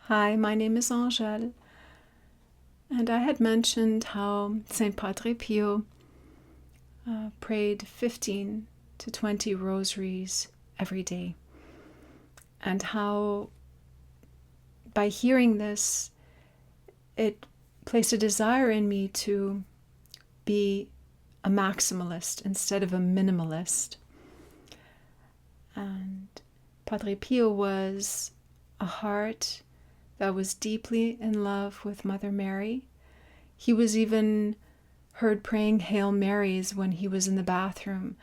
Hi, my name is Angel, and I had mentioned how Saint Padre Pio prayed 15 to 20 rosaries every day, and how by hearing this, it placed a desire in me to be a maximalist instead of a minimalist. And Padre Pio was a heart that was deeply in love with Mother Mary. He was even heard praying Hail Marys when he was in the bathroom.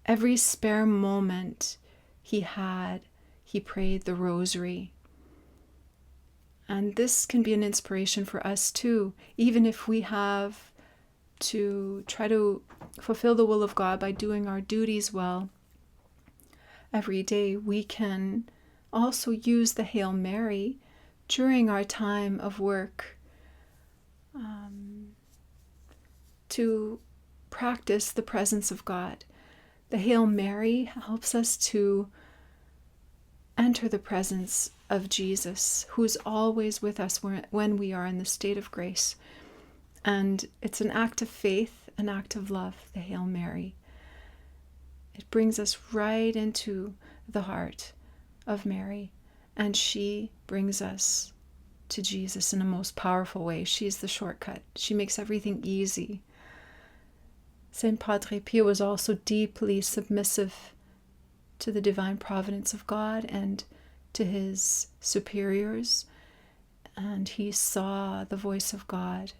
Every spare moment he had, he prayed the Rosary. And this can be an inspiration for us too, even if we have to try to fulfill the will of God by doing our duties well. Every day we can also use the Hail Mary during our time of work to practice the presence of God. The Hail Mary helps us to enter the presence of Jesus, who is always with us when we are in the state of grace. And it's an act of faith, an act of love, the Hail Mary. It brings us right into the heart of Mary, and she brings us to Jesus in a most powerful way. She's the shortcut. She makes everything easy. Saint Padre Pio was also deeply submissive to the divine providence of God and to his superiors, and he saw the voice of God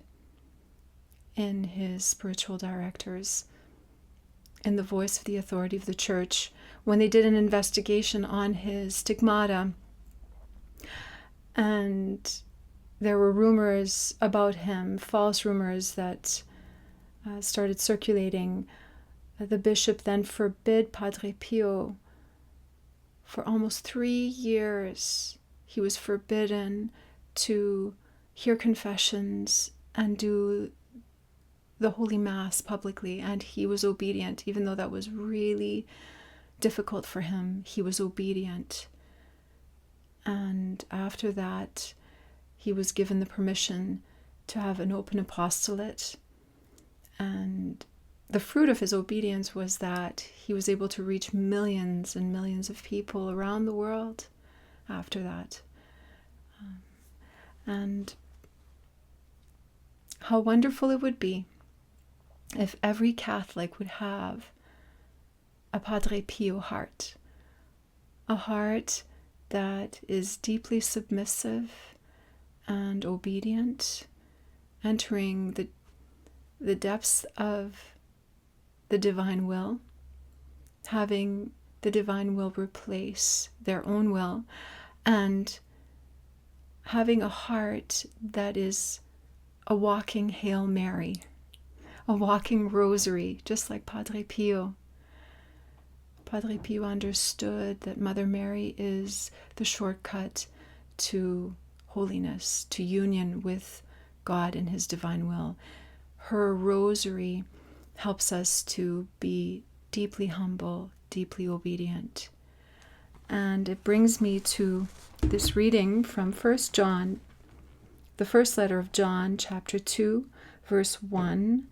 in his spiritual directors, in the voice of the authority of the Church. When they did an investigation on his stigmata, and there were rumors about him, false rumors that started circulating, the bishop then forbid Padre Pio for almost 3 years. He was forbidden to hear confessions and do the Holy Mass publicly, and he was obedient. Even though that was really difficult for him, he was obedient. And after that, he was given the permission to have an open apostolate. And the fruit of his obedience was that he was able to reach millions and millions of people around the world after that. And how wonderful it would be if every Catholic would have a Padre Pio heart, a heart that is deeply submissive and obedient, entering the depths of the divine will, having the divine will replace their own will, and having a heart that is a walking Hail Mary, a walking rosary, just like Padre Pio. Padre Pio understood that Mother Mary is the shortcut to holiness, to union with God and his divine will. Her rosary helps us to be deeply humble, deeply obedient. And it brings me to this reading from 1 John, the first letter of John, chapter 2, verse 1,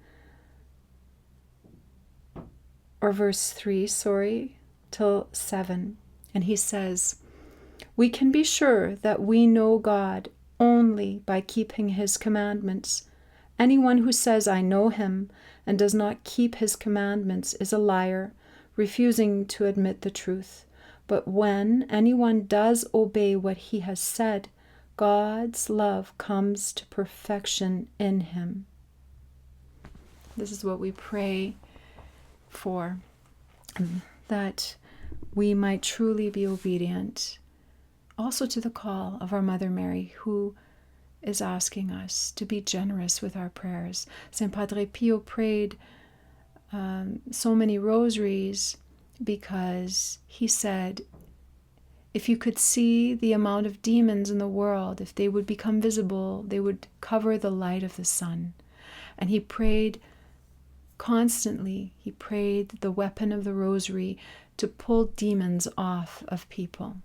or verse 3, till 7. And he says, "We can be sure that we know God only by keeping his commandments. Anyone who says, 'I know him,' and does not keep his commandments is a liar, refusing to admit the truth. But when anyone does obey what he has said, God's love comes to perfection in him." This is what we pray for, that we might truly be obedient also to the call of our Mother Mary, who is asking us to be generous with our prayers. Saint Padre Pio prayed so many rosaries because he said, if you could see the amount of demons in the world, if they would become visible, they would cover the light of the sun. And he prayed constantly. He prayed the weapon of the rosary to pull demons off of people.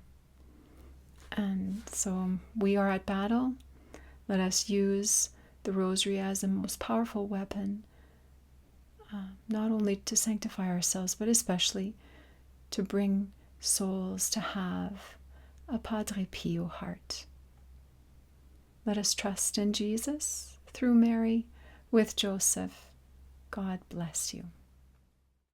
And so we are at battle. Let us use the Rosary as the most powerful weapon, not only to sanctify ourselves, but especially to bring souls to have a Padre Pio heart. Let us trust in Jesus through Mary with Joseph. God bless you.